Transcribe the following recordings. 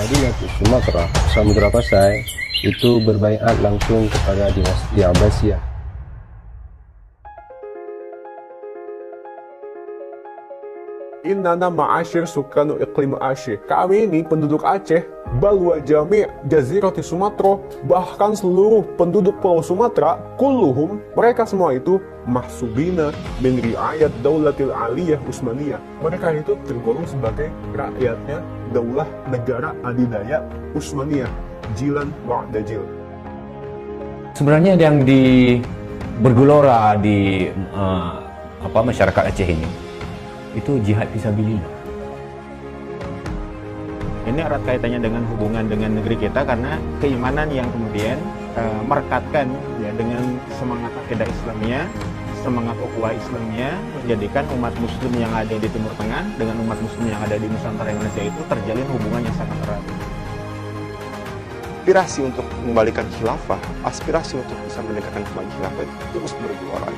Madinah Sumatera, Samudra Pasai itu berbaiat langsung kepada dinasti Abbasiyah. Innana ma'asyir sukanu iklim Aceh. Kami ini penduduk Aceh, balwa jami' jazirati Sumatera, bahkan seluruh penduduk Pulau Sumatera, kulluhum, mereka semua itu mahsubina min riayat daulatil aliyah Utsmaniyah. Mereka itu tergolong sebagai rakyatnya daulah negara adidaya Utsmaniyah, jilan ba'da jil. Sebenarnya yang bergelora di masyarakat Aceh ini itu jihad fisabilillah. Ini erat kaitannya dengan hubungan dengan negeri kita karena keimanan yang kemudian merekatkan ya dengan semangat akidah Islamnya, semangat ukhuwah Islamnya, menjadikan umat muslim yang ada di Timur Tengah dengan umat muslim yang ada di Nusantara Indonesia itu terjalin hubungan yang sangat erat. Aspirasi untuk mengembalikan khilafah, aspirasi untuk bisa menegakkan kembali khilafah itu terus bergelora.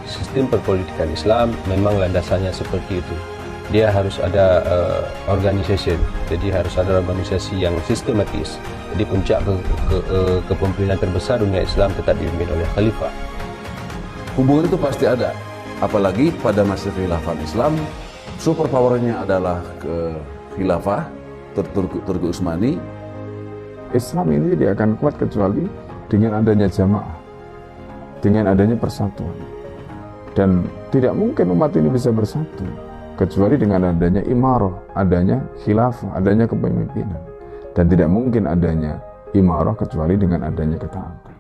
Sistem perpolitikan Islam memang landasannya seperti itu. Dia harus ada organization, jadi harus ada organisasi yang sistematis. Jadi puncak kepemimpinan terbesar dunia Islam tetap dipimpin oleh khalifah. Hubungan itu pasti ada, apalagi pada masa khilafah Islam, super powernya adalah khilafah Turki Utsmani. Islam ini tidak akan kuat kecuali dengan adanya jamaah, dengan adanya persatuan. Dan tidak mungkin umat ini bisa bersatu kecuali dengan adanya imarah, adanya khilafah, adanya kepemimpinan. Dan tidak mungkin adanya imarah kecuali dengan adanya ketaatan.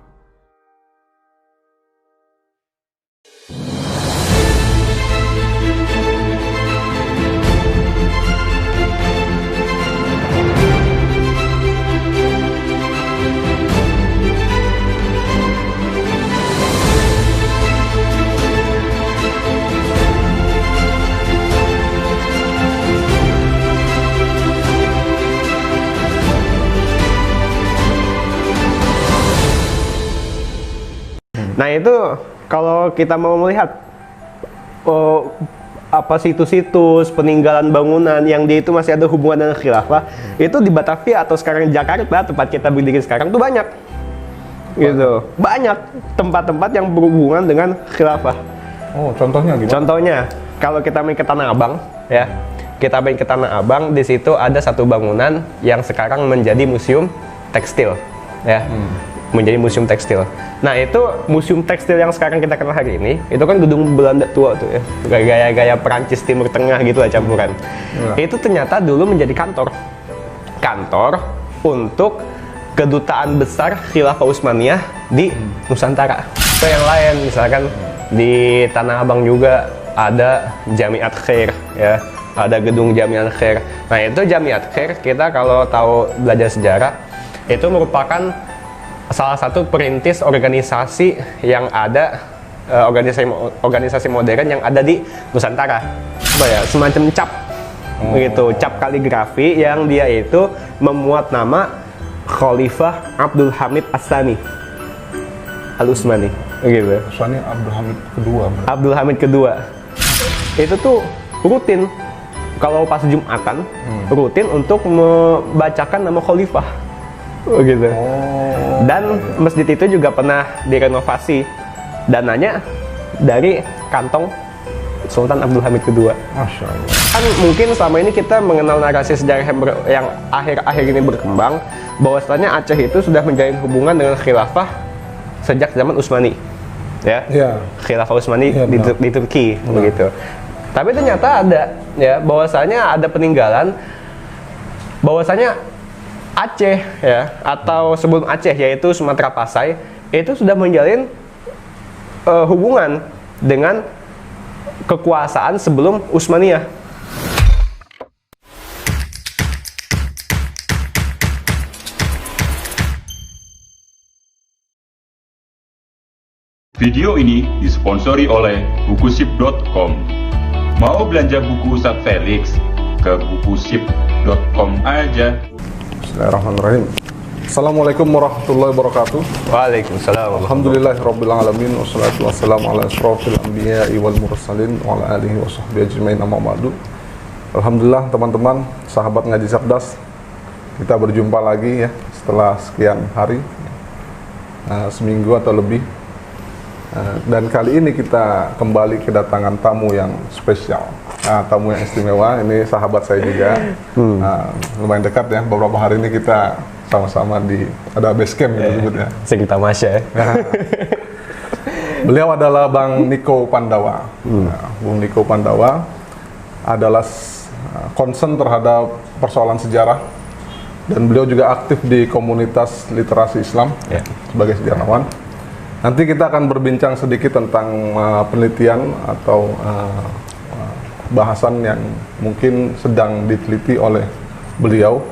Nah itu kalau kita mau melihat apa situs-situs peninggalan bangunan yang dia itu masih ada hubungan dengan khilafah, itu di Batavia atau sekarang Jakarta tempat kita berdiri sekarang tuh banyak, gitu, banyak tempat-tempat yang berhubungan dengan khilafah. Oh, contohnya gimana? Contohnya kalau kita main ke Tanah Abang, ya, kita main ke Tanah Abang, di situ ada satu bangunan yang sekarang menjadi museum tekstil, ya. Menjadi museum tekstil. Nah itu museum tekstil yang sekarang kita kenal hari ini, itu kan gedung Belanda tua tuh ya, gaya-gaya Perancis Timur Tengah gitu lah campuran. Itu ternyata dulu menjadi kantor untuk kedutaan besar Khilafah Utsmaniyah di Nusantara. Itu yang lain, misalkan di Tanah Abang juga ada Jamiat Khair, ya, ada gedung Jamiat Khair. Nah itu Jamiat Khair, kita kalau tahu belajar sejarah, itu merupakan salah satu perintis organisasi yang ada, organisasi modern yang ada di Nusantara. Apa ya, semacam cap, begitu, cap kaligrafi yang dia itu memuat nama Khalifah Abdul Hamid As-Tsani Al-Utsmani, gitu. Soalnya Abdul Hamid kedua. Abdul Hamid kedua. Itu tuh rutin kalau pas Jumatan, rutin untuk membacakan nama Khalifah. Gitu. Dan masjid itu juga pernah direnovasi, dananya dari kantong Sultan Abdul Hamid kedua. Masya Allah. Kan mungkin selama ini kita mengenal narasi sejarah yang akhir-akhir ini berkembang, bahwasanya Aceh itu sudah menjalin hubungan dengan khilafah sejak zaman Utsmani, ya. Khilafah Utsmani di Turki, begitu. Tapi ternyata ada, ya, bahwasanya ada peninggalan, bahwasanya Aceh, ya, atau sebelum Aceh yaitu Sumatera Pasai, itu sudah menjalin hubungan dengan kekuasaan sebelum Utsmaniyah. Video ini disponsori oleh bukusip.com. Mau belanja buku Ustadz Felix? Ke bukusip.com aja. Bismillahirrahmanirrahim. Assalamualaikum warahmatullahi wabarakatuh. Waalaikumsalam. Alhamdulillahirabbil alamin wassalatu wassalamu ala asyrofil anbiya'i wal mursalin wa ala alihi wa sahbihi ajmain amma ba'du. Alhamdulillah teman-teman, sahabat ngaji cerdas, kita berjumpa lagi ya setelah sekian hari, seminggu atau lebih. Dan kali ini kita kembali kedatangan tamu yang spesial, tamu yang istimewa. Ini sahabat saya juga, lumayan dekat ya. Beberapa hari ini kita sama-sama ada base camp gitu disebut ya. Sekitar Masya ya. Beliau adalah Bang Niko Pandawa. Bung Niko Pandawa adalah concern terhadap persoalan sejarah, dan beliau juga aktif di komunitas literasi Islam sebagai sejarawan. Nanti kita akan berbincang sedikit tentang penelitian atau bahasan yang mungkin sedang diteliti oleh beliau.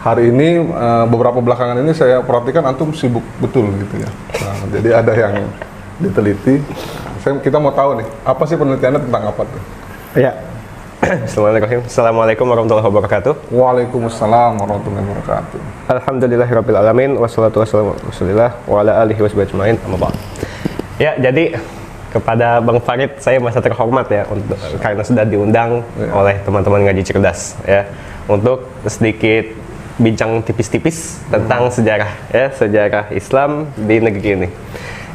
Hari ini beberapa belakangan ini saya perhatikan antum sibuk betul gitu ya. Jadi ada yang diteliti. Kita mau tahu nih, apa sih penelitiannya tentang apa tuh? Ya. Assalamualaikum warahmatullahi wabarakatuh. Waalaikumsalam warahmatullahi wabarakatuh. Alhamdulillahirabbil alamin wassalatu wassalamu ala Rasulillah wa ala alihi washabihi ajmain. Amma ba'd. Ya, jadi kepada Bang Farid saya merasa terhormat ya karena sudah diundang oleh teman-teman ngaji cerdas ya untuk sedikit bincang tipis-tipis tentang sejarah ya, sejarah Islam di negeri ini.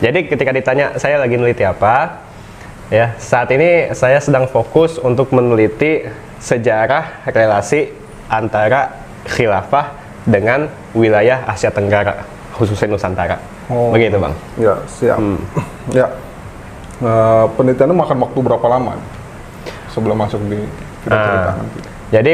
Jadi ketika ditanya saya lagi neliti apa? Ya, saat ini saya sedang fokus untuk meneliti sejarah relasi antara khilafah dengan wilayah Asia Tenggara, khususnya Nusantara. Begitu, Bang. Ya, siap. Ya, penelitiannya makan waktu berapa lama sebelum masuk di kita cerita nanti? Jadi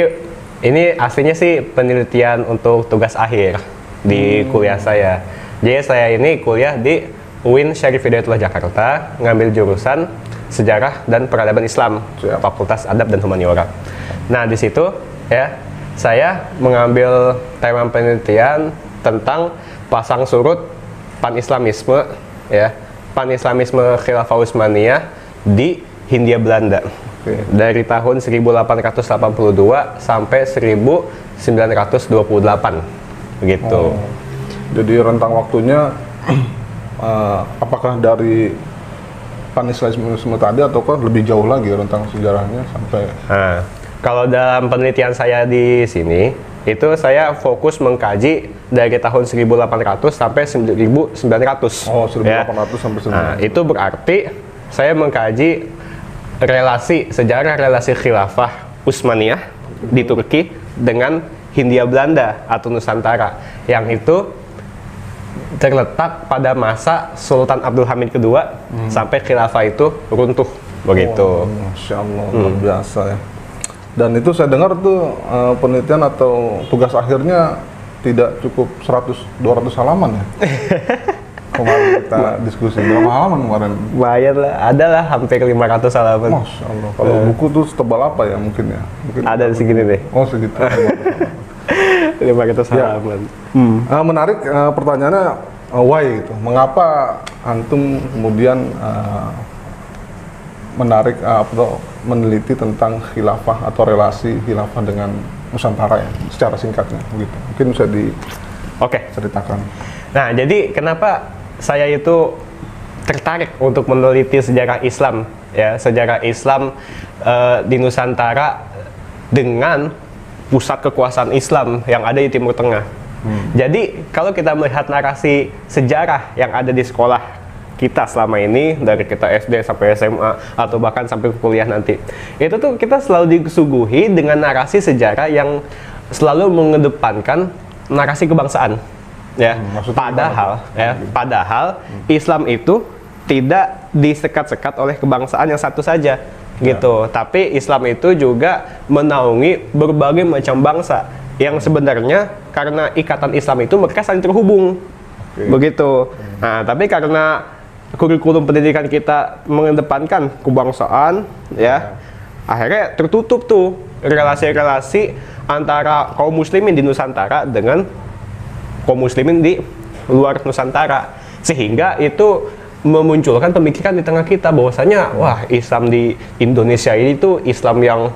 ini aslinya sih penelitian untuk tugas akhir di kuliah saya. Jadi saya ini kuliah di UIN Syarif Hidayatullah Jakarta, ngambil jurusan Sejarah dan Peradaban Islam, Fakultas Adab dan Humaniora. Nah, di situ ya saya mengambil tema penelitian tentang pasang surut pan-islamisme ya, pan-islamisme Khilafah Utsmaniyah di Hindia Belanda. Dari tahun 1882 sampai 1928 begitu. Jadi rentang waktunya apakah dari pan-islamisme tadi ataukah lebih jauh lagi rentang sejarahnya sampai? Kalau dalam penelitian saya di sini itu saya fokus mengkaji dari tahun 1800 sampai 1900. Oh, 1800 sampai 1900. Itu berarti saya mengkaji sejarah relasi khilafah Utsmaniyah di Turki dengan Hindia Belanda atau Nusantara yang itu terletak pada masa Sultan Abdul Hamid II sampai khilafah itu runtuh begitu. Masya Allah, luar biasa ya. Dan itu saya dengar tuh penelitian atau tugas akhirnya tidak cukup 100-200 halaman ya. Kemarin kita diskusi berapa halaman kemarin? Bayar lah, ada lah hampir 500 halaman. Masya Allah, kalau buku tuh setebal apa ya mungkin ya? Mungkin ada segini deh. Oh segitu. 500 halaman. Menarik pertanyaannya, why gitu? Mengapa antum kemudian menarik atau meneliti tentang khilafah atau relasi khilafah dengan Nusantara ya, secara singkatnya begitu? Mungkin bisa diceritakan. Nah, jadi kenapa saya itu tertarik untuk meneliti sejarah Islam ya, sejarah Islam di Nusantara dengan pusat kekuasaan Islam yang ada di Timur Tengah. Jadi kalau kita melihat narasi sejarah yang ada di sekolah kita selama ini, dari kita SD sampai SMA atau bahkan sampai kuliah nanti, itu tuh kita selalu disuguhi dengan narasi sejarah yang selalu mengedepankan narasi kebangsaan ya. Padahal Islam itu tidak disekat-sekat oleh kebangsaan yang satu saja gitu, tapi Islam itu juga menaungi berbagai macam bangsa yang sebenarnya karena ikatan Islam itu mereka saling terhubung begitu. Nah, tapi karena kurikulum pendidikan kita mengedepankan kebangsaan ya, akhirnya tertutup tuh relasi-relasi antara kaum muslimin di Nusantara dengan kaum muslimin di luar Nusantara, sehingga itu memunculkan pemikiran di tengah kita bahwasanya wah, Islam di Indonesia ini tuh Islam yang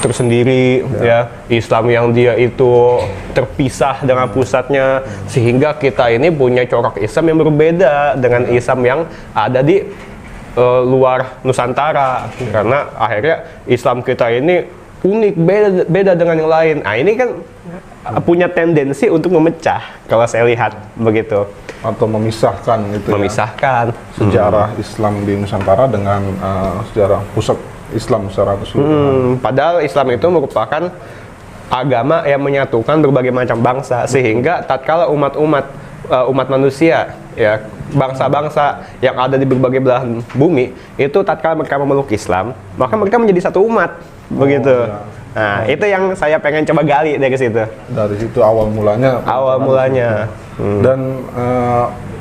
tersendiri ya, Islam yang dia itu terpisah dengan pusatnya, sehingga kita ini punya corak Islam yang berbeda dengan Islam yang ada di luar Nusantara, karena akhirnya Islam kita ini unik, beda dengan yang lain. Nah ini kan punya tendensi untuk memecah kalau saya lihat begitu. Atau memisahkan gitu Memisahkan. sejarah Islam di Nusantara dengan sejarah pusat Islam secara keseluruhan. Padahal Islam itu merupakan agama yang menyatukan berbagai macam bangsa, sehingga tatkala umat manusia, ya bangsa-bangsa yang ada di berbagai belahan bumi itu tatkala mereka memeluk Islam, maka mereka menjadi satu umat, begitu. Ya. Nah, itu yang saya pengen coba gali dari situ. Dari situ awal mulanya. Dan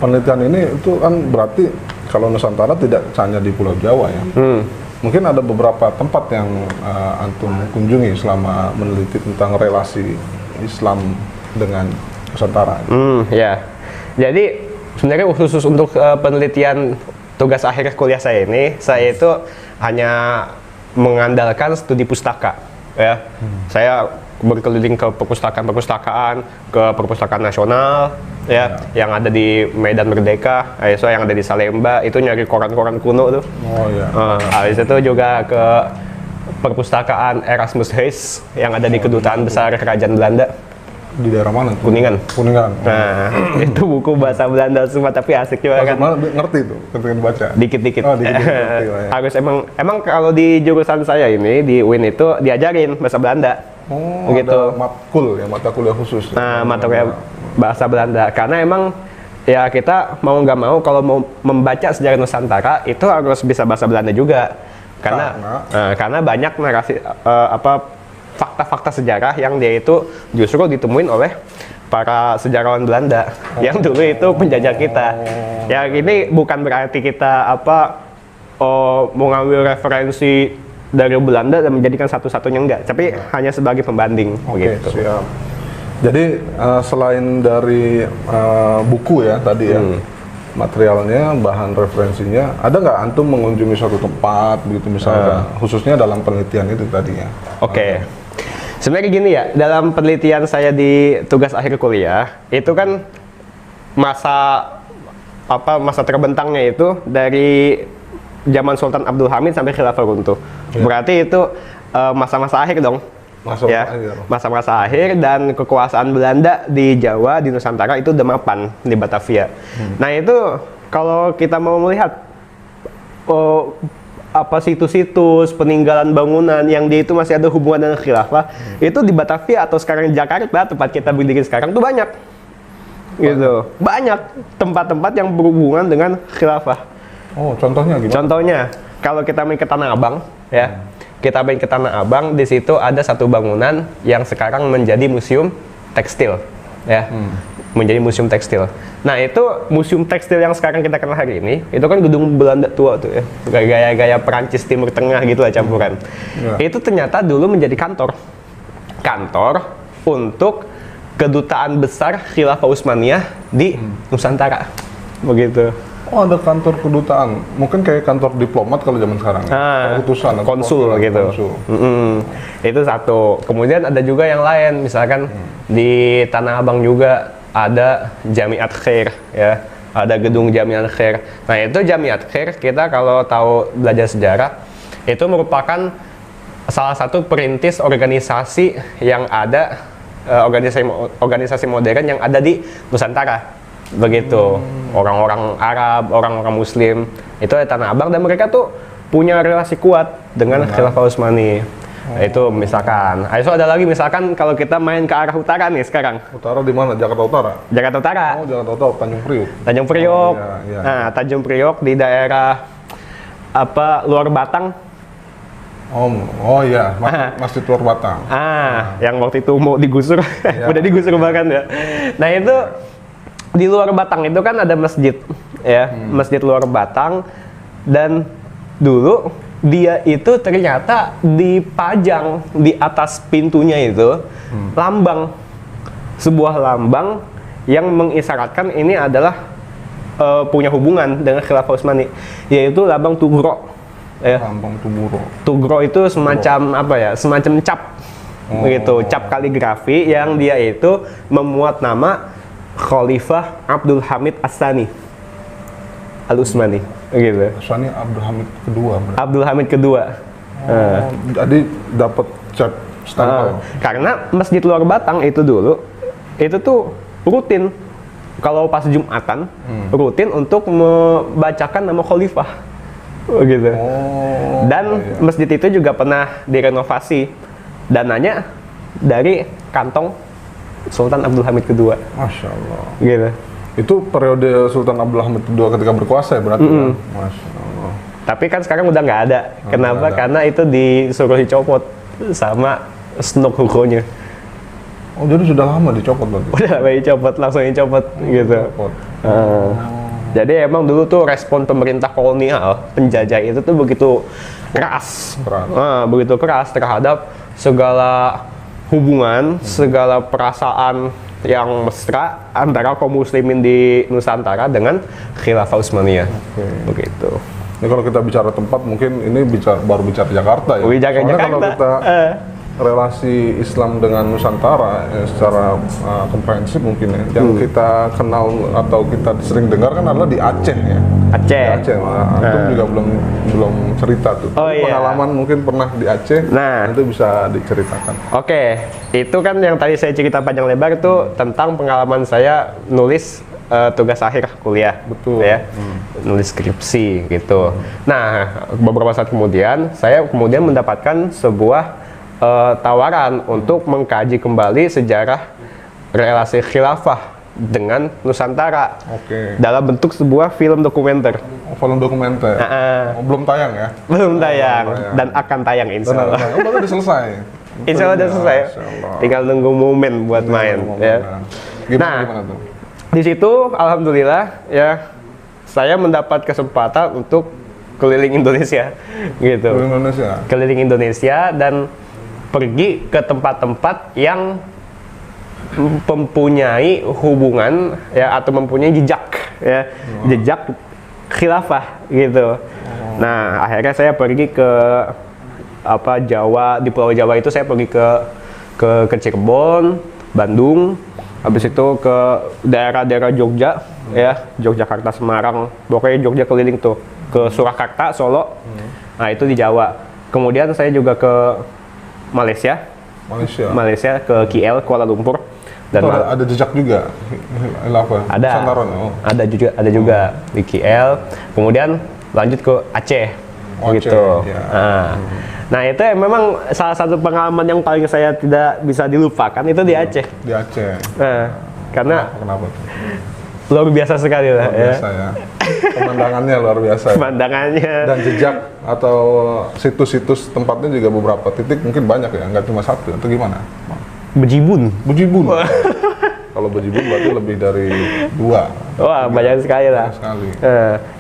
penelitian ini itu kan berarti kalau Nusantara tidak hanya di Pulau Jawa ya. Mungkin ada beberapa tempat yang antum kunjungi selama meneliti tentang relasi Islam dengan Nusantara. Ya. Jadi sebenarnya khusus untuk penelitian tugas akhir kuliah saya ini, saya itu hanya mengandalkan studi pustaka. Ya, saya berkeliling ke perpustakaan, ke perpustakaan nasional, ya, yang ada di Medan Merdeka, so yang ada di Salemba, itu nyari koran-koran kuno tuh. Oh ya. Habis itu juga ke perpustakaan Erasmus Huis yang ada di Kedutaan Besar Kerajaan Belanda. Di daerah mana? Kuningan. Kuningan. Nah, itu buku bahasa Belanda semua tapi asik juga kan. Ngerti tuh ketika dibaca. Dikit-dikit. Oh, dikit-dikit lah ya. Harus emang kalau di jurusan saya ini di UIN itu diajarin bahasa Belanda. Oh, begitu. ada matkul ya, mata kuliah khusus. Nah, mata kuliah bahasa Belanda. Karena emang ya kita mau nggak mau kalau mau membaca sejarah Nusantara itu harus bisa bahasa Belanda juga. Karena banyak narasi fakta-fakta sejarah yang dia itu justru ditemuin oleh para sejarawan Belanda yang dulu itu penjajah kita. Ya ini bukan berarti kita mau ngambil referensi dari Belanda dan menjadikan satu-satunya, enggak, tapi hanya sebagai pembanding. Oke, begitu. siap. Jadi selain dari buku ya tadi ya, materialnya, bahan referensinya, ada nggak antum mengunjungi suatu tempat begitu misalnya, khususnya dalam penelitian itu tadi ya? Oke. Sebenarnya gini ya, dalam penelitian saya di tugas akhir kuliah, itu kan masa terbentangnya itu dari zaman Sultan Abdul Hamid sampai Khilafah runtuh. Ya. Berarti itu masa-masa akhir dong. Masa-masa akhir dan kekuasaan Belanda di Jawa, di Nusantara itu udah mapan di Batavia. Nah itu kalau kita mau melihat situs-situs, peninggalan bangunan yang dia itu masih ada hubungan dengan khilafah, itu di Batavia atau sekarang Jakarta, tempat kita berdiri sekarang tuh banyak. Gitu. Banyak tempat-tempat yang berhubungan dengan khilafah. Oh, contohnya gimana? Contohnya, kalau kita main ke Tanah Abang, ya. Kita main ke Tanah Abang, di situ ada satu bangunan yang sekarang menjadi museum tekstil, ya. Menjadi museum tekstil. Nah itu museum tekstil yang sekarang kita kenal hari ini, itu kan gedung Belanda tua tuh ya, gaya-gaya Perancis Timur Tengah gitu lah campuran. Itu ternyata dulu menjadi kantor untuk Kedutaan Besar Khilafah Utsmaniyah di Nusantara, begitu. Oh, ada kantor kedutaan, mungkin kayak kantor diplomat kalau zaman sekarang. Utusan, konsul gitu. Itu satu. Kemudian ada juga yang lain, misalkan di Tanah Abang juga ada Jamiat Khair, ya, ada gedung Jamiat Khair. Nah itu Jamiat Khair, kita kalau tahu belajar sejarah, itu merupakan salah satu perintis organisasi yang ada, organisasi modern yang ada di Nusantara, begitu. Orang-orang Arab, orang-orang Muslim, itu ada Tanah Abang dan mereka tuh punya relasi kuat dengan Khilafah Utsmani. Itu misalkan. So ada lagi misalkan kalau kita main ke arah utara nih sekarang. Utara di mana? Jakarta Utara? Jakarta Utara. Oh, Jakarta Utara, Tanjung Priok. Tanjung Priok. Oh, iya. Nah, Tanjung Priok di daerah Luar Batang. Oh iya, Masjid Luar Batang. Yang waktu itu mau digusur, udah digusur bahkan ya. Nah itu di Luar Batang itu kan ada masjid, ya, Masjid Luar Batang, dan dulu dia itu ternyata dipajang di atas pintunya itu lambang, sebuah lambang yang mengisyaratkan ini adalah punya hubungan dengan Khilafah Utsmani, yaitu lambang Tugro. Ya. Lambang Tugro. Tugro itu semacam semacam cap, begitu, cap kaligrafi yang dia itu memuat nama Khalifah Abdul Hamid As-Tsani Al-Utsmani, gitu. As-Tsani Abdul Hamid kedua. Abdul Hamid kedua. Jadi dapat Cap stempel. Karena masjid luar Batang itu dulu itu tuh rutin kalau pas Jumatan rutin untuk membacakan nama khalifah gitu. Dan masjid itu juga pernah direnovasi, dananya dari kantong Sultan Abdul Hamid kedua. Masya Allah. Gitu. Itu periode Sultan Abdul Hamid II ketika berkuasa ya berarti ya? Masya Allah. Tapi kan sekarang udah nggak ada. Kenapa? Karena itu disuruh dicopot sama Snok Hukonya. Oh, jadi sudah lama dicopot berarti? Udah lama dicopot, langsung dicopot gitu. Jadi emang dulu tuh respon pemerintah kolonial, penjajah itu tuh begitu keras. Begitu keras terhadap segala hubungan, segala perasaan yang mesra antara kaum muslimin di Nusantara dengan Khilafah Utsmaniyah. Begitu. Ini kalau kita bicara tempat, mungkin ini baru bicara Jakarta ya. Bicara Soalnya Jakarta. kalau kita relasi Islam dengan Nusantara secara komprehensif mungkin ya, yang kita kenal atau kita sering dengar kan adalah di Aceh ya. Aceh. Di Aceh, antum juga belum cerita tuh. Pengalaman mungkin pernah di Aceh, itu bisa diceritakan. Oke, itu kan yang tadi saya cerita panjang lebar itu tentang pengalaman saya nulis tugas akhir kuliah. Betul. Ya. Nulis skripsi gitu. Nah, beberapa saat kemudian saya mendapatkan sebuah tawaran untuk mengkaji kembali sejarah relasi khilafah dengan Nusantara dalam bentuk sebuah film dokumenter. Film dokumenter. Belum tayang ya? Belum tayang dan akan tayang insya Allah. Baru udah selesai. Insya Allah udah selesai. Tinggal nunggu momen buat main. Ya. Gimana tuh? Di situ alhamdulillah ya saya mendapat kesempatan untuk keliling Indonesia gitu. Keliling Indonesia dan pergi ke tempat-tempat yang mempunyai hubungan ya atau mempunyai jejak ya, jejak khilafah gitu. Nah, akhirnya saya pergi ke Jawa, di Pulau Jawa itu saya pergi ke Cirebon, Bandung, habis itu ke daerah-daerah Jogja ya, Yogyakarta, Semarang, pokoknya Jogja keliling tuh, ke Surakarta, Solo. Nah, itu di Jawa. Kemudian saya juga ke Malaysia ke KL, Kuala Lumpur. Dan ada jejak juga khilafah. Ada juga di KL. Kemudian lanjut ke Aceh. Gitu. Ya. Nah, itu memang salah satu pengalaman yang paling saya tidak bisa dilupakan itu di Aceh. Di Aceh. Karena kenapa tuh? Luar biasa sekali lah. Luar biasa ya. Pemandangannya luar biasa. Pemandangannya. Dan jejak atau situs-situs tempatnya juga beberapa titik mungkin banyak ya, nggak cuma satu atau gimana? Bejibun. Kalau Bejibun berarti lebih dari 2. Wah, banyak sekali lah.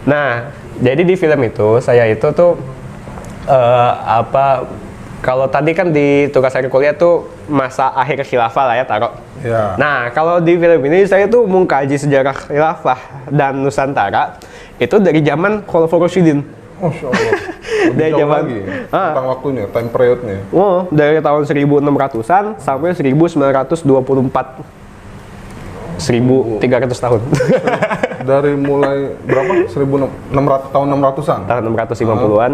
Nah, jadi di film itu saya itu tuh kalau tadi kan di tugas akhir kuliah tuh masa akhir khilafah lah ya taruh. Ya. Nah, kalau di film ini saya tuh mengkaji sejarah khilafah dan Nusantara itu dari zaman Khulafaur Rasyidin. Masya Allah. Dari zaman lagi tentang waktunya, time periodnya. Dari tahun 1600-an sampai 1924. 1300 tahun. Dari mulai berapa? 1600 tahun 600-an. Tahun 650-an.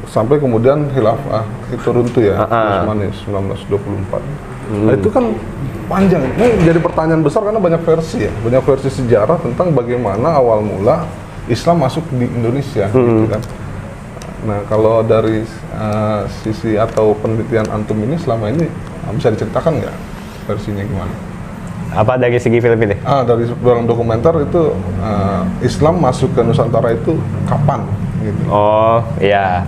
Sampai kemudian khilafah itu runtuh ya, Utsmani 1924. Nah, itu kan panjang. Ini jadi pertanyaan besar karena banyak versi ya, banyak versi sejarah tentang bagaimana awal mula Islam masuk di Indonesia, gitu kan. Nah, kalau dari sisi atau penelitian antum ini selama ini bisa diceritakan nggak versinya gimana? Apa dari segi film ini? Dari dalam dokumenter itu Islam masuk ke Nusantara itu kapan? Gitu. Oh, iya.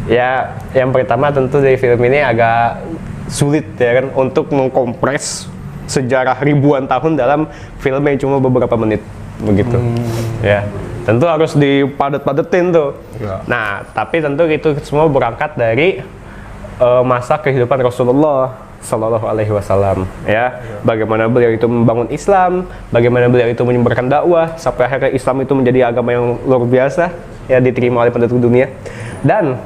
Ya, yang pertama tentu dari film ini agak sulit ya kan untuk mengkompres sejarah ribuan tahun dalam film yang cuma beberapa menit begitu. Ya, tentu harus dipadat-padatin tuh. Ya. Nah, tapi tentu itu semua berangkat dari masa kehidupan Rasulullah Sallallahu Alaihi Wasallam ya. Bagaimana beliau itu membangun Islam, bagaimana beliau itu menyebarkan dakwah sampai akhirnya Islam itu menjadi agama yang luar biasa ya, diterima oleh penduduk dunia. Dan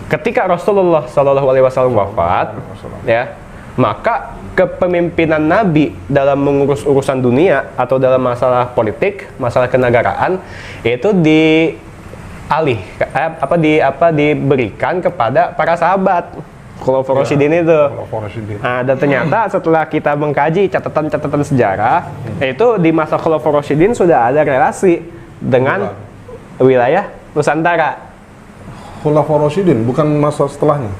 ketika Rasulullah Sallallahu Alaihi Wasallam wafat ya, maka kepemimpinan Nabi dalam mengurus urusan dunia atau dalam masalah politik, masalah kenegaraan itu diberikan kepada para sahabat Khulafaur Rasyidin itu. Khulafaur Rasyidin. Nah, dan ternyata setelah kita mengkaji catatan-catatan sejarah, itu di masa Khulafaur Rasyidin sudah ada relasi dengan wilayah Nusantara. Khulafaur Rasyidin bukan masa setelahnya.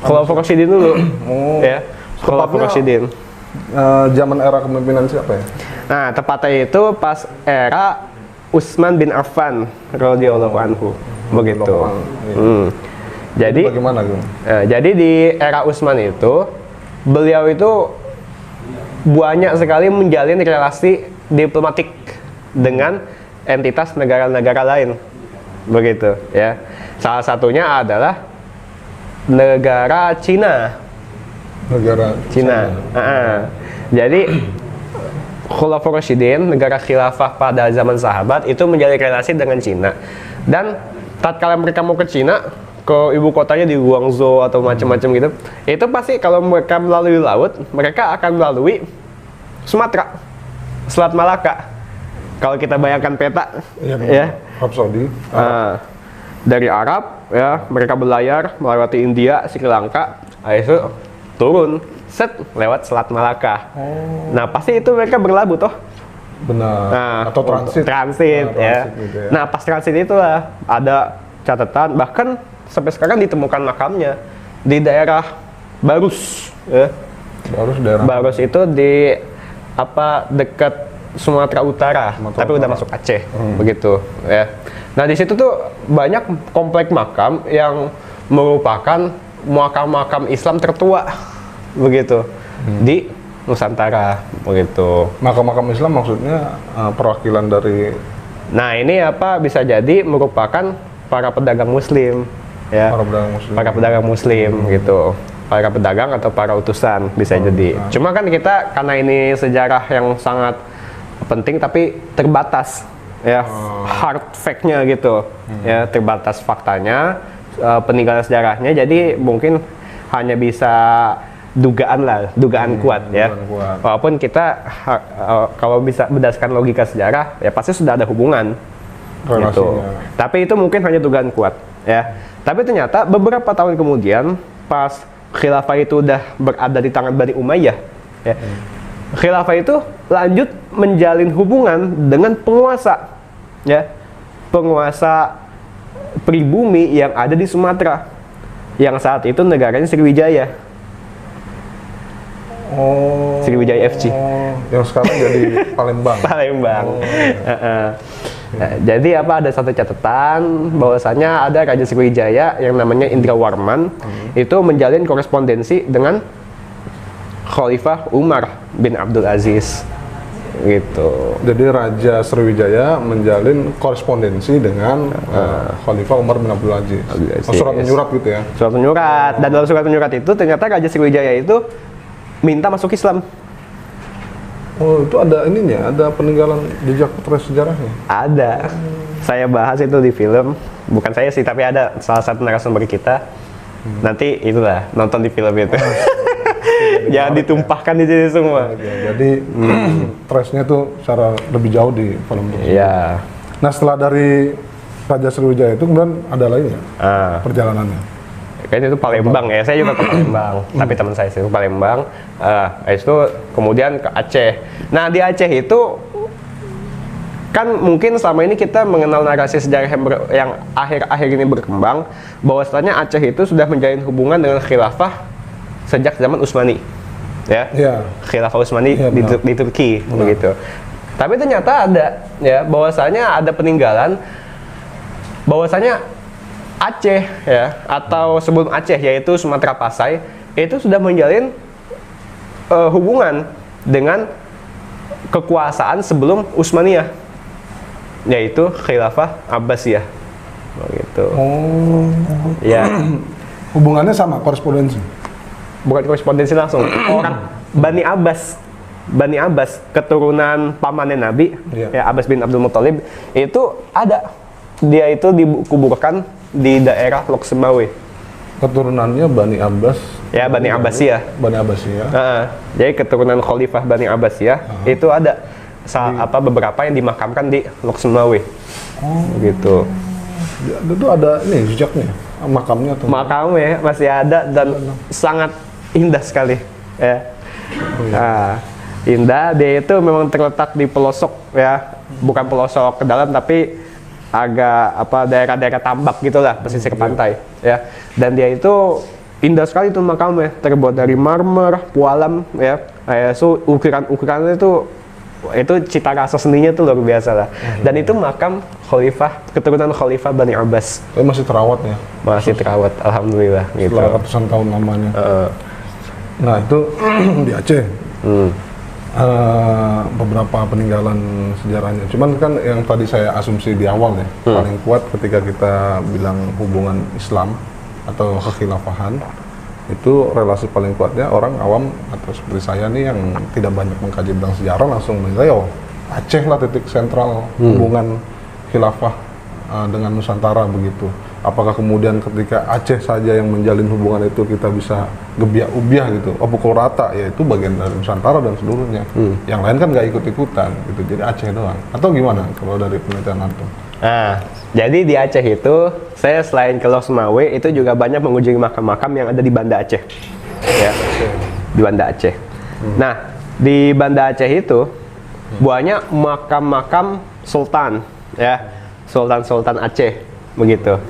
Khulafaur Rasyidin dulu. Ya. Khulafaur Tepatnya, Rasyidin. Zaman era kepemimpinan siapa ya? Nah, tepatnya itu pas era Utsman bin Affan radhiyallahu anhu. Begitu. Jadi bagaimana, Gung? Jadi di era Utsman itu beliau itu banyak sekali menjalin relasi diplomatik dengan entitas negara-negara lain. Begitu, ya. Salah satunya adalah negara Cina. Negara Cina. Jadi Khulafaur Rasyidin, negara khilafah pada zaman sahabat itu menjalin relasi dengan Cina. Dan tatkala mereka mau ke Cina, ke ibu kotanya di Guangzhou atau macam-macam gitu, itu pasti kalau mereka melalui laut, mereka akan melalui Sumatera, Selat Malaka. Kalau kita bayangkan peta, ya, Arab Saudi. dari Arab, ya, mereka berlayar melewati India, Sri Lanka, itu turun, set lewat Selat Malaka. Nah, pasti itu mereka berlabuh toh. Benar. Nah, atau transit. Transit, ya. Gitu ya. Nah, pas transit itulah ada catatan, bahkan sampai sekarang ditemukan makamnya di daerah Barus, ya. Barus itu di dekat Sumatera Utara, tapi udah masuk Aceh, begitu, ya. Nah, di situ tuh banyak komplek makam yang merupakan makam-makam Islam tertua, begitu, di Nusantara, begitu. Makam-makam Islam maksudnya perwakilan dari. Nah, ini bisa jadi merupakan para pedagang Muslim, ya. Para pedagang Muslim, gitu. Para pedagang atau para utusan bisa jadi. Cuma kan kita karena ini sejarah yang sangat penting tapi terbatas, ya, hard fact-nya gitu, ya, terbatas faktanya, peninggalan sejarahnya. Jadi mungkin hanya bisa dugaan kuat, ya. Walaupun kita kalau bisa berdasarkan logika sejarah, ya pasti sudah ada hubungan, gitu. Tapi itu mungkin hanya dugaan kuat, ya. Tapi ternyata beberapa tahun kemudian, pas khilafah itu udah berada di tangan Bani Umayyah, ya, khilafah itu lanjut menjalin hubungan dengan penguasa, ya, penguasa pribumi yang ada di Sumatera, yang saat itu negaranya Sriwijaya. Sriwijaya FC. Yang sekarang jadi Palembang. Palembang. Nah, jadi ada satu catatan bahwasanya ada Raja Sriwijaya yang namanya Indrawarman itu menjalin korespondensi dengan Khalifah Umar bin Abdul Aziz, gitu. Jadi Raja Sriwijaya menjalin korespondensi dengan Khalifah Umar bin Abdul Aziz. Surat menyurat gitu ya? Surat menyurat. Dan dalam surat menyurat itu ternyata Raja Sriwijaya itu minta masuk Islam. Oh, itu ada ininya, ada peninggalan jejak trace sejarahnya? Ada. Saya bahas itu di film. Bukan saya sih, tapi ada salah satu narasumber kita. Nanti itulah, nonton di film itu. Jangan ditumpahkan di sini semua. Jadi trace-nya tuh secara lebih jauh di film itu. Iya. Nah, setelah dari Raja Sriwijaya itu kemudian ada lagi nggak perjalanannya? Kayaknya itu Palembang, ya. Saya juga ke Palembang. Tapi teman saya sih ke Palembang. Itu kemudian ke Aceh. Nah, di Aceh itu kan mungkin selama ini kita mengenal narasi sejarah yang akhir-akhir ini berkembang, bahwasanya Aceh itu sudah menjalin hubungan dengan khilafah sejak zaman Utsmani, ya. Khilafah Utsmani di Turki, begitu. Tapi ternyata ada, ya, bahwasanya ada peninggalan bahwasanya Aceh, ya, atau sebelum Aceh yaitu Sumatera Pasai itu sudah menjalin hubungan dengan kekuasaan sebelum Utsmaniyah, yaitu Khilafah Abbasiyah, begitu. Ya. Hubungannya sama, korespondensi? Bukan korespondensi langsung. Orang Bani Abbas, keturunan pamannya Nabi, ya, Abbas bin Abdul Muthalib, itu ada. Dia itu dikuburkan di daerah Loksemawe. Keturunannya Bani Abbas? Ya, Bani Abbasiyah. Bani Abbasiyah. Jadi keturunan Khalifah Bani Abbasiyah itu ada beberapa yang dimakamkan di Loksemawe. Gitu. Itu ada ini jejaknya? Makamnya tuh. Makamnya masih ada dan sangat indah sekali ya. Nah, indah, dia itu memang terletak di pelosok ya, bukan pelosok ke dalam tapi agak apa daerah-daerah tambak gitulah, pesisir pantai ya. Dan dia itu indah sekali tuh makamnya, terbuat dari marmer, pualam ya. So ukuran-ukurannya itu cita rasa seninya tuh luar biasa lah. Dan itu makam khalifah, keturunan khalifah Bani Abbas. Tapi masih terawat ya? Masih terawat, alhamdulillah gitu. Setelah ratusan tahun lamanya. Nah itu di Aceh. Beberapa peninggalan sejarahnya. Cuman kan yang tadi saya asumsi di awal ya, paling kuat ketika kita bilang hubungan Islam atau kekhilafahan, itu relasi paling kuatnya orang awam atau seperti saya nih yang tidak banyak mengkaji tentang sejarah langsung menilai, oh Aceh lah titik sentral hubungan khilafah dengan Nusantara begitu. Apakah kemudian ketika Aceh saja yang menjalin hubungan itu kita bisa gebiak-ubiah gitu, oh pukul rata, ya itu bagian dari Nusantara dan seluruhnya. Yang lain kan nggak ikut-ikutan gitu, jadi Aceh doang. Atau gimana kalau dari penelitian Antum? Nah, jadi di Aceh itu saya selain ke Los Mawe itu juga banyak mengunjungi makam-makam yang ada di Banda Aceh, ya, di Banda Aceh. Nah, di Banda Aceh itu banyak makam-makam sultan, ya, sultan-sultan Aceh, begitu.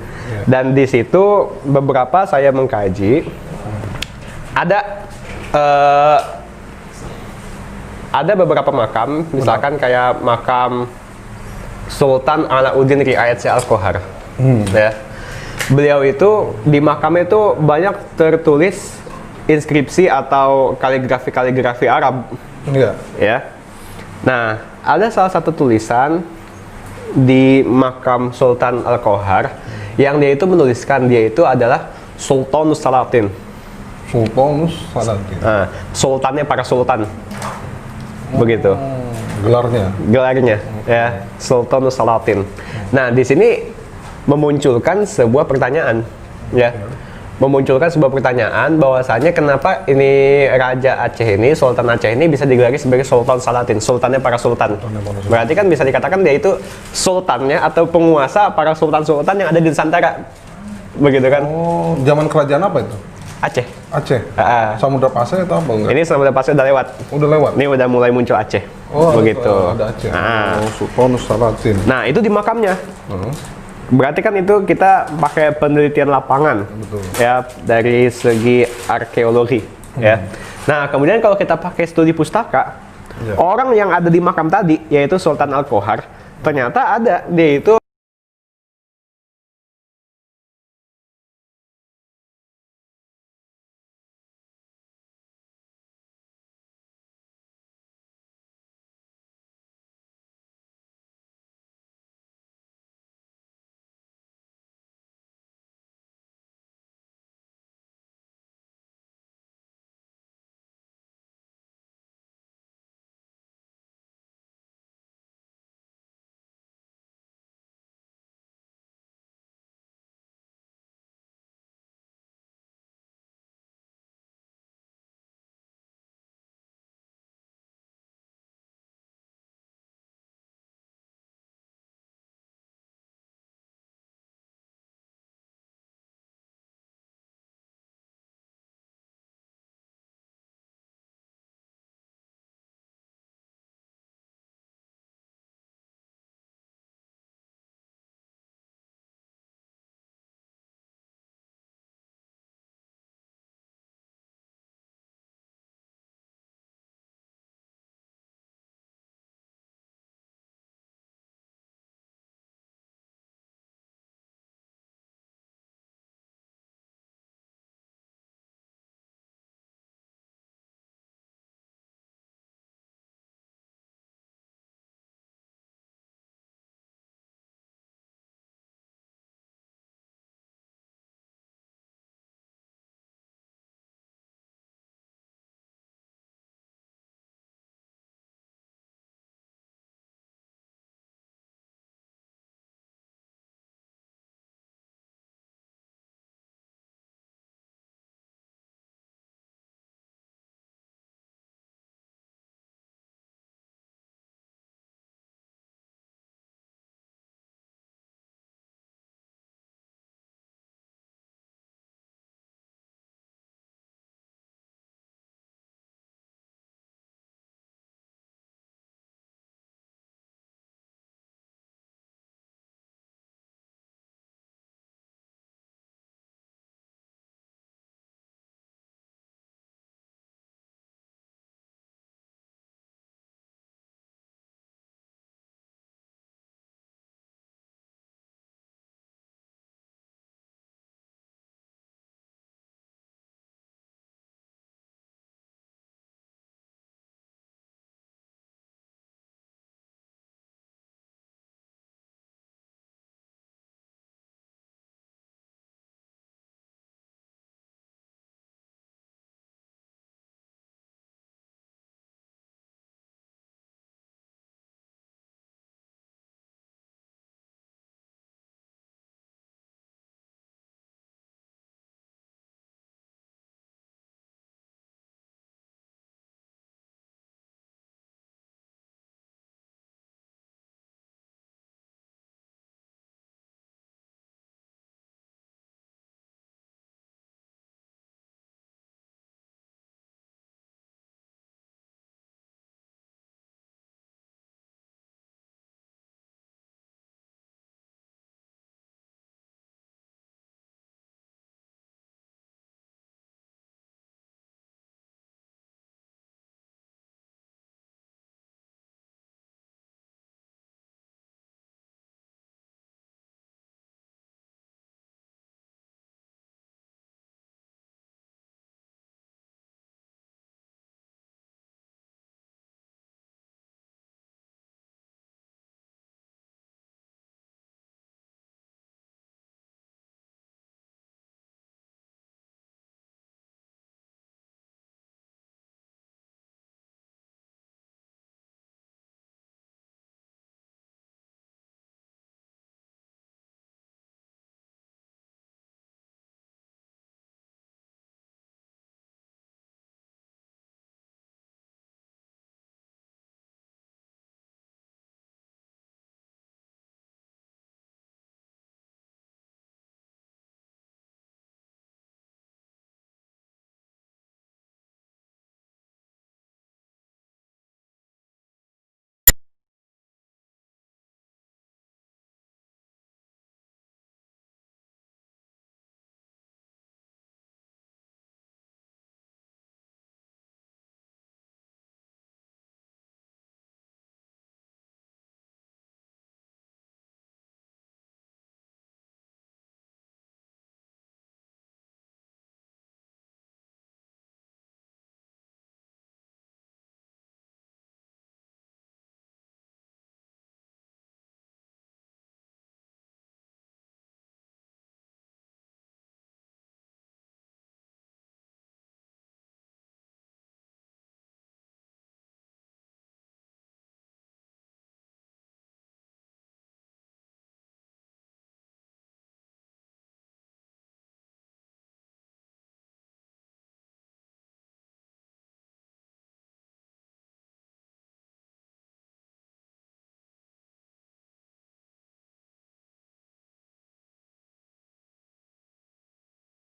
Dan di situ beberapa saya mengkaji, ada beberapa makam, misalkan kayak makam Sultan Alauddin Riayat Al-Qohar. Ya. Beliau itu di makamnya itu banyak tertulis inskripsi atau kaligrafi Arab. Ya. Nah, ada salah satu tulisan di makam Sultan Al-Qohar yang dia itu menuliskan dia itu adalah Sultanus Salatin. Sultanus Salatin. Nah, sultannya para sultan. Begitu. Gelarnya ya, Sultanus Salatin. Nah, di sini memunculkan sebuah pertanyaan ya. Memunculkan sebuah pertanyaan bahwasanya kenapa ini Raja Aceh ini, Sultan Aceh ini bisa digelari sebagai Sultan Salatin, sultannya para sultan. Berarti kan bisa dikatakan dia itu sultannya atau penguasa para sultan-sultan yang ada di Nusantara. Begitu kan? Oh, zaman kerajaan apa itu? Aceh. Aceh. Samudra Pasai atau apa enggak? Ini Samudra Pasai udah lewat. Udah lewat. Ini udah mulai muncul Aceh. Oh, begitu. Ada Aceh. Oh, Sultanus Salatin. Nah, itu di makamnya. Berarti kan itu kita pakai penelitian lapangan. Betul. Ya, dari segi arkeologi, ya. Nah, kemudian kalau kita pakai studi pustaka, orang yang ada di makam tadi yaitu Sultan Al-Qohar, ternyata ada dia itu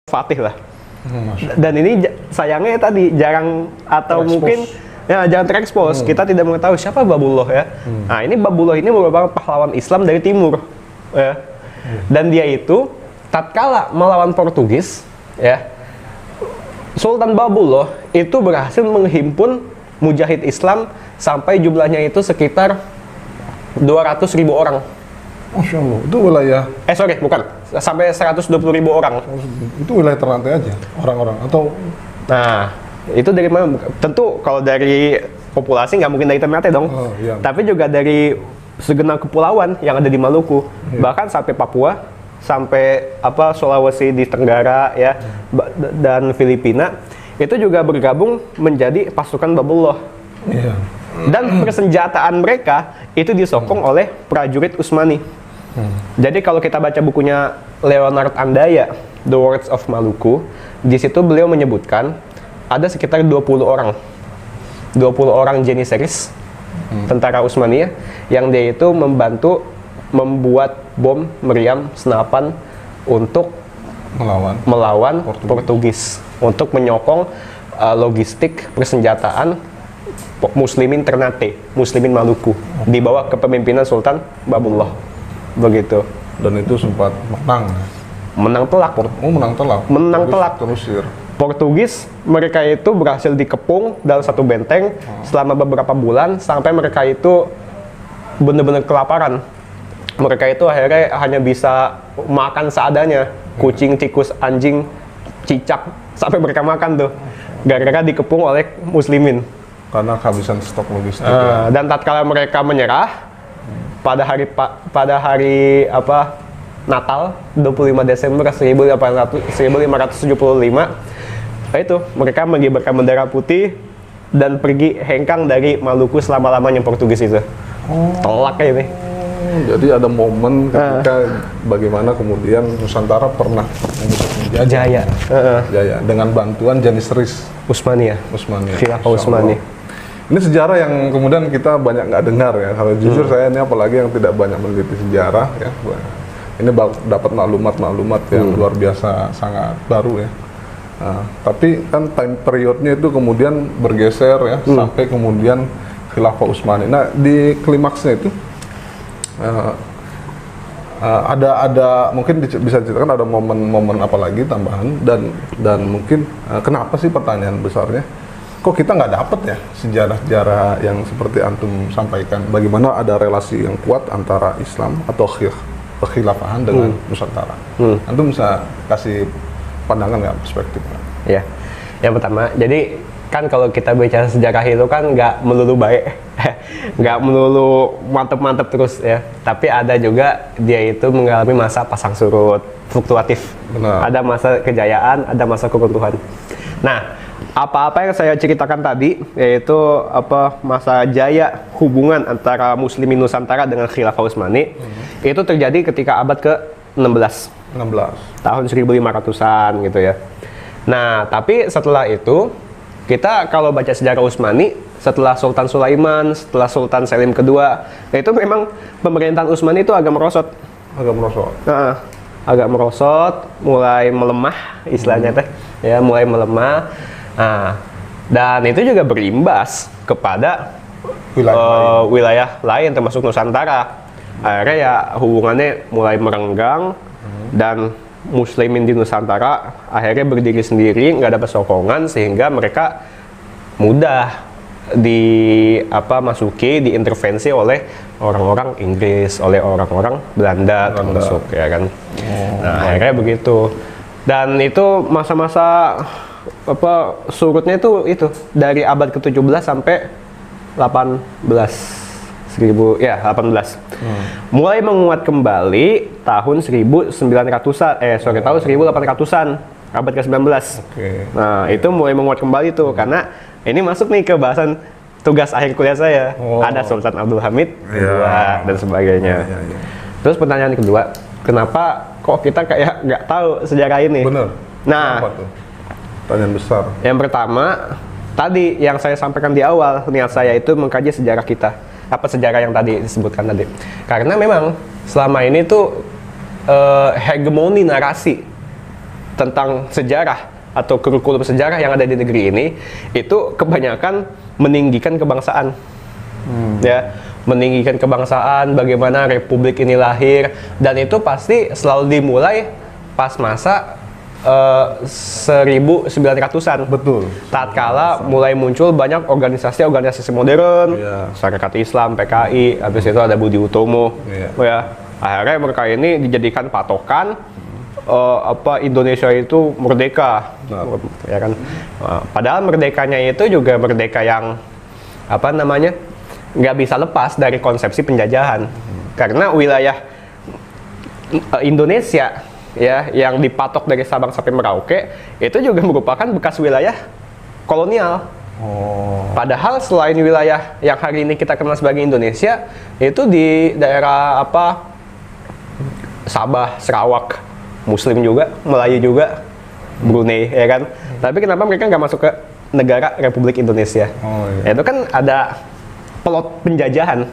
Fatih lah. Dan ini sayangnya tadi jarang atau mungkin ya jarang terekspos. Kita tidak mengetahui siapa Babullah ya. Nah, ini Babullah ini merupakan pahlawan Islam dari timur ya. Dan dia itu tatkala melawan Portugis ya, Sultan Babullah itu berhasil menghimpun mujahid Islam sampai jumlahnya itu sekitar 200.000 orang. Masya Allah, itu wilayah... Bukan. Sampai 120.000 orang. Itu wilayah Ternate aja, orang-orang, atau... Nah, itu dari mana? Tentu kalau dari populasi nggak mungkin dari Ternate dong. Iya. Tapi juga dari segenap kepulauan yang ada di Maluku. Iya. Bahkan sampai Papua, sampai Sulawesi di Tenggara ya, dan Filipina. Itu juga bergabung menjadi pasukan Babullah. Iya. Dan persenjataan mereka itu disokong oleh prajurit Utsmani. Jadi kalau kita baca bukunya Leonard Andaya, The Words of Maluku, di situ beliau menyebutkan ada sekitar 20 orang Janissaries, tentara Utsmaniyah, yang dia itu membantu membuat bom meriam senapan untuk melawan Portugis, untuk menyokong logistik persenjataan Muslimin Ternate, Muslimin Maluku, di bawah kepemimpinan Sultan Babullah. Begitu. Dan itu sempat menang telak. Menang telak. Terusir. Portugis, mereka itu berhasil dikepung dalam satu benteng selama beberapa bulan sampai mereka itu benar-benar kelaparan. Mereka itu akhirnya hanya bisa makan seadanya, kucing, tikus, anjing, cicak, sampai mereka makan tuh, gara-gara dikepung oleh Muslimin. Karena kehabisan stok logistik. Dan tatkala mereka menyerah pada hari Natal 25 Desember 1575, itu mereka mengibarkan bendera putih dan pergi hengkang dari Maluku selama-lamanya Portugis itu. Telak ini. Jadi ada momen ketika bagaimana kemudian Nusantara pernah Jaya dengan bantuan Janissaries Utsmaniyah. Khilafah Utsmani. Ini sejarah yang kemudian kita banyak nggak dengar ya. Kalau jujur saya ini apalagi yang tidak banyak meneliti sejarah ya. Ini dapat maklumat-maklumat yang luar biasa, sangat baru ya. Nah, tapi kan time periodnya itu kemudian bergeser ya sampai kemudian Khilafah Utsmani. Nah, di klimaksnya itu ada mungkin bisa diceritakan ada momen-momen apa lagi tambahan dan mungkin kenapa sih pertanyaan besarnya? Kok kita nggak dapat ya sejarah-sejarah yang seperti antum sampaikan? Bagaimana ada relasi yang kuat antara Islam atau kekhilafahan dengan Nusantara? Antum bisa kasih pandangan nggak, perspektif? Ya, yang pertama, jadi kan kalau kita bicara sejarah itu kan nggak melulu baik, nggak melulu mantep-mantep terus ya. Tapi ada juga dia itu mengalami masa pasang surut, fluktuatif. Benar. Ada masa kejayaan, ada masa keruntuhan. Nah, apa-apa yang saya ceritakan tadi, yaitu masa jaya hubungan antara Muslimin Nusantara dengan Khilafah Utsmani, itu terjadi ketika abad ke-16. Tahun 1500-an gitu ya. Nah, tapi setelah itu, kita kalau baca sejarah Utsmani, setelah Sultan Sulaiman, setelah Sultan Selim kedua, itu memang pemerintahan Utsmani itu agak merosot. Agak merosot, mulai melemah istilahnya teh, ya mulai melemah. Nah, dan itu juga berimbas kepada wilayah lain termasuk Nusantara. Akhirnya ya hubungannya mulai merenggang dan Muslimin di Nusantara akhirnya berdiri sendiri, nggak dapat sokongan sehingga mereka mudah diintervensi oleh orang-orang Inggris, oleh orang-orang Belanda termasuk ya kan. Nah, akhirnya begitu. Dan itu masa-masa surutnya itu dari abad ke-17 sampai 18. Mulai menguat kembali tahun 1800-an, abad ke-19. Nah, itu mulai menguat kembali tuh karena ini masuk nih ke bahasan tugas akhir kuliah saya. Ada Sultan Abdul Hamid kedua dan sebagainya. Terus pertanyaan kedua, kenapa kok kita kayak nggak tahu sejarah ini? Bener. Nah, pertanyaan besar. Yang pertama, tadi yang saya sampaikan di awal, niat saya itu mengkaji sejarah kita. Apa sejarah yang tadi disebutkan tadi? Karena memang selama ini tuh hegemoni narasi tentang sejarah atau kurikulum sejarah yang ada di negeri ini itu kebanyakan meninggikan kebangsaan. Ya, meninggikan kebangsaan, bagaimana republik ini lahir, dan itu pasti selalu dimulai pas masa 1900-an. Betul. Tatkala mulai muncul banyak organisasi-organisasi modern, Masyarakat Islam, PKI, habis itu ada Budi Utomo, ya. Akhirnya mereka ini dijadikan patokan Indonesia itu merdeka, ya kan. Padahal merdekanya itu juga merdeka yang nggak bisa lepas dari konsepsi penjajahan, karena wilayah Indonesia ya yang dipatok dari Sabang sampai Merauke itu juga merupakan bekas wilayah kolonial. Padahal selain wilayah yang hari ini kita kenal sebagai Indonesia, itu di daerah Sabah, Sarawak, Muslim juga, Melayu juga, Brunei, ya kan. Tapi kenapa mereka nggak masuk ke negara Republik Indonesia? Itu kan ada plot penjajahan,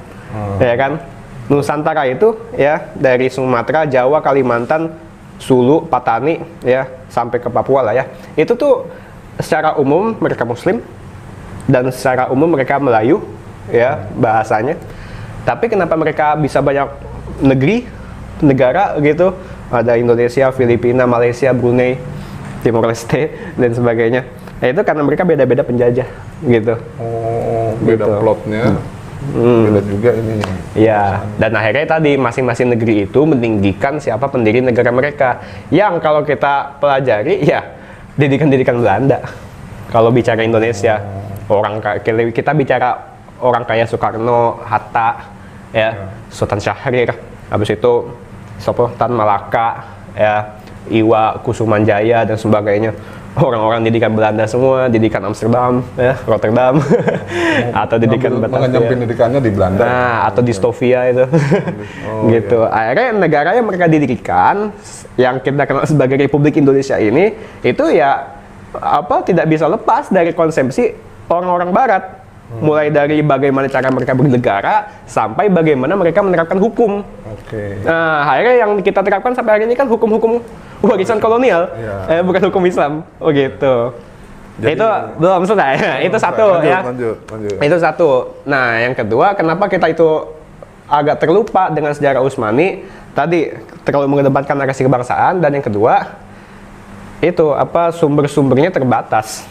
ya kan. Nusantara itu ya dari Sumatera, Jawa, Kalimantan, Sulu, Patani, ya sampai ke Papua lah ya. Itu tuh secara umum mereka Muslim dan secara umum mereka Melayu, ya bahasanya. Tapi kenapa mereka bisa banyak negara gitu? Ada Indonesia, Filipina, Malaysia, Brunei, Timor Leste dan sebagainya. Nah, itu karena mereka beda-beda penjajah gitu. Beda gitu. plotnya. Beda juga ini. Ya, dan akhirnya tadi masing-masing negeri itu meninggikan siapa pendiri negara mereka. Yang kalau kita pelajari ya didikan Belanda. Kalau bicara Indonesia, kita bicara orang kayak Soekarno, Hatta, ya, Sultan Syahrir, habis itu Tan Malaka, ya, Iwa Kusumanjaya dan sebagainya. Orang-orang didikan Belanda semua, didikan Amsterdam, ya, Rotterdam, atau didikan Batavia. Pendidikannya di Belanda. Nah, atau di Stovia itu, gitu. Akhirnya negara yang mereka didirikan, yang kita kenal sebagai Republik Indonesia ini, itu ya tidak bisa lepas dari konsepsi orang-orang Barat. Mulai dari bagaimana cara mereka bernegara sampai bagaimana mereka menerapkan hukum. Nah, akhirnya yang kita terapkan sampai hari ini kan hukum-hukum warisan kolonial, bukan hukum Islam. Oh gitu. Jadi, itu belum selesai. Itu satu ya. Lanjut. Itu satu. Nah, yang kedua, kenapa kita itu agak terlupa dengan sejarah Utsmani? Tadi terlalu mengedepankan narasi kebangsaan, dan yang kedua itu sumber-sumbernya terbatas.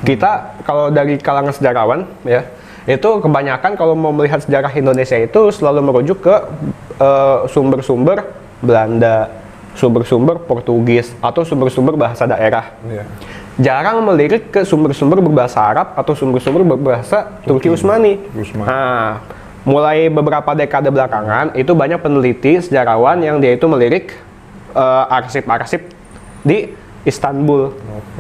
Kita kalau dari kalangan sejarawan ya, itu kebanyakan kalau mau melihat sejarah Indonesia itu selalu merujuk ke sumber-sumber Belanda, sumber-sumber Portugis, atau sumber-sumber bahasa daerah. Jarang melirik ke sumber-sumber berbahasa Arab atau sumber-sumber berbahasa Turki Utsmani. Nah, mulai beberapa dekade belakangan itu banyak peneliti sejarawan yang dia itu melirik arsip-arsip di Istanbul.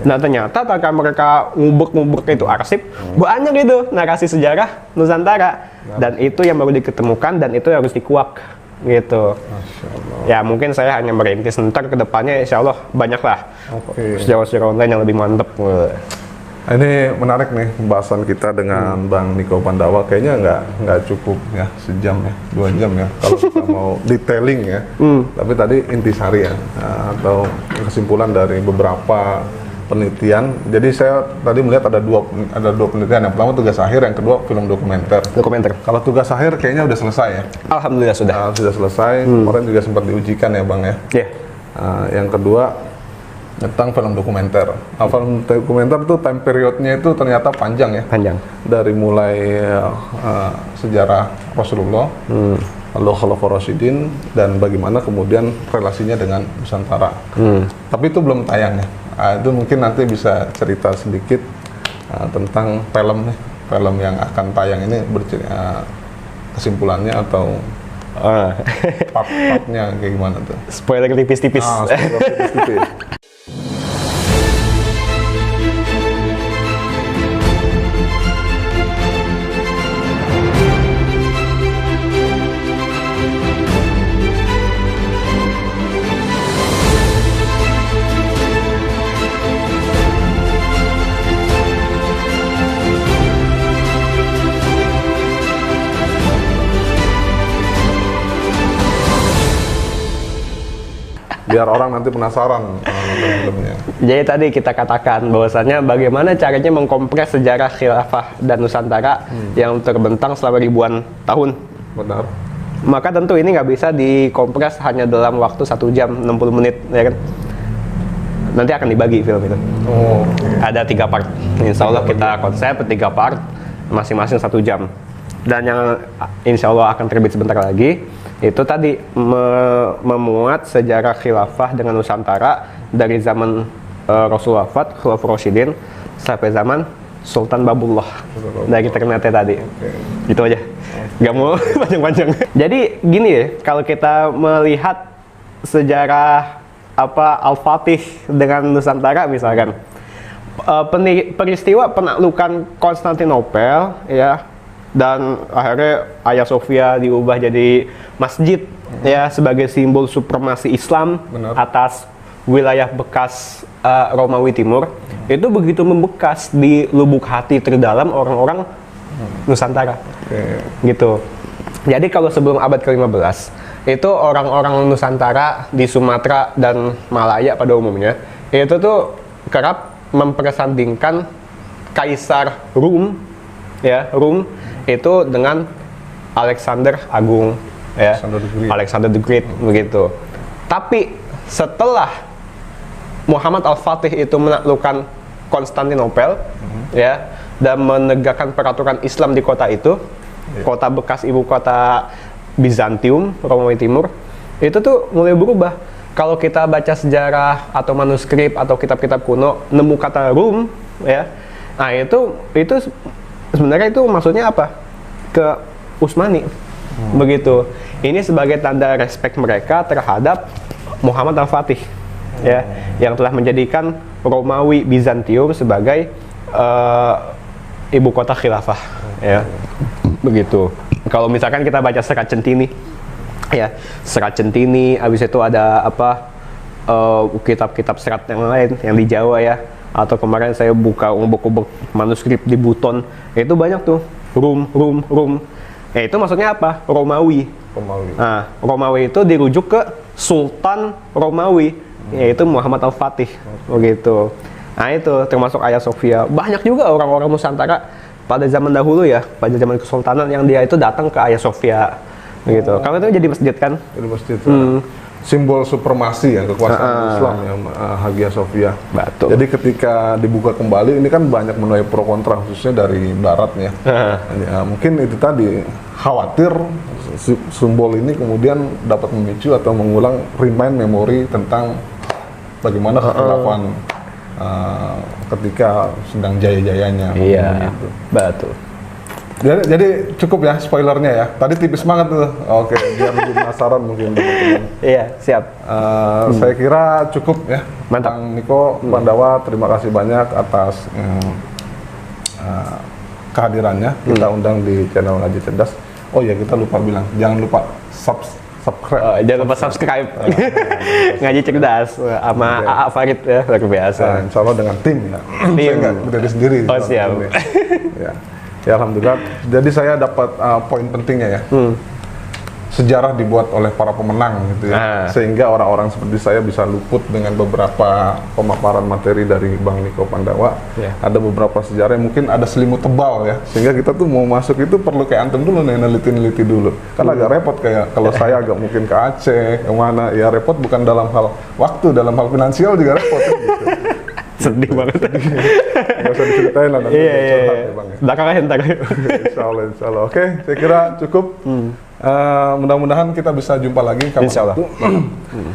Nah, ternyata ketika mereka ngubek-ngubek itu arsip, banyak itu narasi sejarah Nusantara, dan itu yang baru diketemukan dan itu harus dikuak gitu. Ya mungkin saya hanya merintis, ntar kedepannya insya Allah banyak lah sejarah-sejarah online yang lebih mantep. Ini menarik nih pembahasan kita dengan Bang Niko Pandawa. Kayaknya nggak cukup ya sejam ya, 2 jam ya kalau kita mau detailing ya. Tapi tadi intisari ya, atau kesimpulan dari beberapa penelitian. Jadi saya tadi melihat ada dua penelitian. Yang pertama tugas akhir, yang kedua film dokumenter. Kalau tugas akhir kayaknya udah selesai ya. Alhamdulillah sudah. Sudah selesai. Kemarin juga sempat diujikan ya Bang ya. Yang kedua tentang film dokumenter. Film dokumenter itu time periodnya itu ternyata panjang ya. Panjang. Dari mulai sejarah Rasulullah, lalu Khulafaur Rasyidin, dan bagaimana kemudian relasinya dengan Nusantara. Tapi itu belum tayang ya. Itu mungkin nanti bisa cerita sedikit tentang film yang akan tayang ini, kesimpulannya atau part-partnya kayak gimana tuh? Spoiler tipis-tipis. Spoiler tipis-tipis. biar orang nanti penasaran nonton filmnya. Jadi tadi kita katakan bahwasannya bagaimana caranya mengkompres sejarah khilafah dan Nusantara yang terbentang selama ribuan tahun. Benar. Maka tentu ini nggak bisa dikompres hanya dalam waktu 1 jam 60 menit, ya kan? Nanti akan dibagi film itu. Oh. Ada 3 part. Insya Allah kita konsep 3 part, masing-masing 1 jam. Dan yang insya Allah akan terbit sebentar lagi, itu tadi memuat sejarah khilafah dengan Nusantara dari zaman Rasul wafat, Khulafaur Rasyidin, sampai zaman Sultan Babullah dari Ternate tadi. Gitu aja. Gak mau panjang-panjang. Jadi gini ya, kalau kita melihat sejarah Al-Fatih dengan Nusantara misalkan, peristiwa penaklukan Konstantinopel ya, dan akhirnya Hagia Sophia diubah jadi masjid ya sebagai simbol supremasi Islam atas wilayah bekas Romawi Timur, itu begitu membekas di lubuk hati terdalam orang-orang Nusantara. Gitu. Jadi kalau sebelum abad ke-15 itu orang-orang Nusantara di Sumatera dan Malaya pada umumnya itu tuh kerap mempersandingkan Kaisar Rum ya, Rum itu dengan Alexander Agung ya, Alexander the Great begitu. Tapi setelah Muhammad Al-Fatih itu menaklukkan Konstantinopel ya, dan menegakkan peraturan Islam di kota itu, kota bekas ibu kota Bizantium, Romawi Timur, itu tuh mulai berubah. Kalau kita baca sejarah atau manuskrip atau kitab-kitab kuno nemu kata Rum ya, nah itu sebenarnya itu maksudnya apa? Ke Utsmani. Begitu. Ini sebagai tanda respect mereka terhadap Muhammad Al-Fatih ya, yang telah menjadikan Romawi Bizantium sebagai ibu kota khilafah ya. Begitu. Kalau misalkan kita baca Serat Centini ya, Serat Centini, habis itu ada kitab-kitab serat yang lain yang di Jawa ya, atau kemarin saya buka manuskrip di Buton, itu banyak tuh Rum. Itu maksudnya apa? Romawi. Nah, Romawi itu dirujuk ke Sultan Romawi, yaitu Muhammad Al-Fatih. Begitu. Nah, itu termasuk Hagia Sophia. Banyak juga orang-orang Nusantara pada zaman dahulu ya, pada zaman kesultanan yang dia itu datang ke Hagia Sophia. Begitu. Kalau itu jadi masjid kan? Jadi masjid. Simbol supremasi ya, kekuasaan Islam ya, Hagia Sophia. Betul. Jadi ketika dibuka kembali, ini kan banyak menuai pro kontra, khususnya dari Barat ya. Ya, mungkin itu tadi khawatir simbol ini kemudian dapat memicu atau mengulang remind memori tentang bagaimana kekhilafan ketika sedang jaya-jayanya. Iya, gitu. Betul. Jadi cukup ya spoilernya ya. Tadi tipis banget tuh. Oke, biar lebih penasaran mungkin teman-teman. Iya, siap. Saya kira cukup ya. Mantap. Kang Niko Pandawa, terima kasih banyak atas kehadirannya. Kita undang di channel Ngaji Cerdas. Oh ya, kita lupa bilang, jangan lupa subscribe. Jangan lupa subscribe. Ngaji Cerdas sama AA Farid ya, luar biasa. Insya Allah dengan tim ya. Saya nggak berdiri sendiri. Oh siap. Ya alhamdulillah. Jadi saya dapat poin pentingnya ya. Sejarah dibuat oleh para pemenang gitu ya. Sehingga orang-orang seperti saya bisa luput dengan beberapa pemaparan materi dari Bang Niko Pandawa. Ada beberapa sejarah yang mungkin ada selimut tebal ya. Sehingga kita tuh mau masuk itu perlu kayak antum dulu nih, neliti dulu. Kan agak repot kayak kalau saya agak mungkin ke Aceh, kemana ya repot, bukan dalam hal waktu, dalam hal finansial juga repot ya, gitu. Sedih banget. Nggak usah diceritain lah nanti. Iya. Belakangan ntar. Insya Allah. Oke, saya kira cukup. Mudah-mudahan kita bisa jumpa lagi kapan waktu.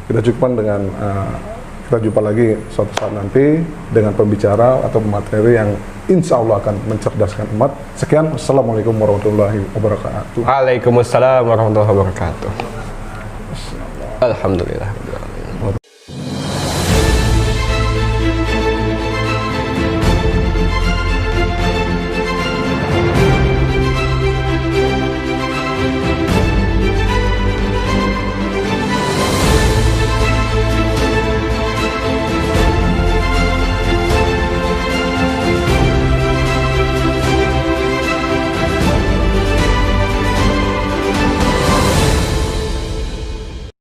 Kita jumpa lagi suatu saat nanti dengan pembicara atau pemateri yang insya Allah akan mencerdaskan umat. Sekian, Assalamualaikum warahmatullahi wabarakatuh. Waalaikumsalam warahmatullahi wabarakatuh. Alhamdulillah.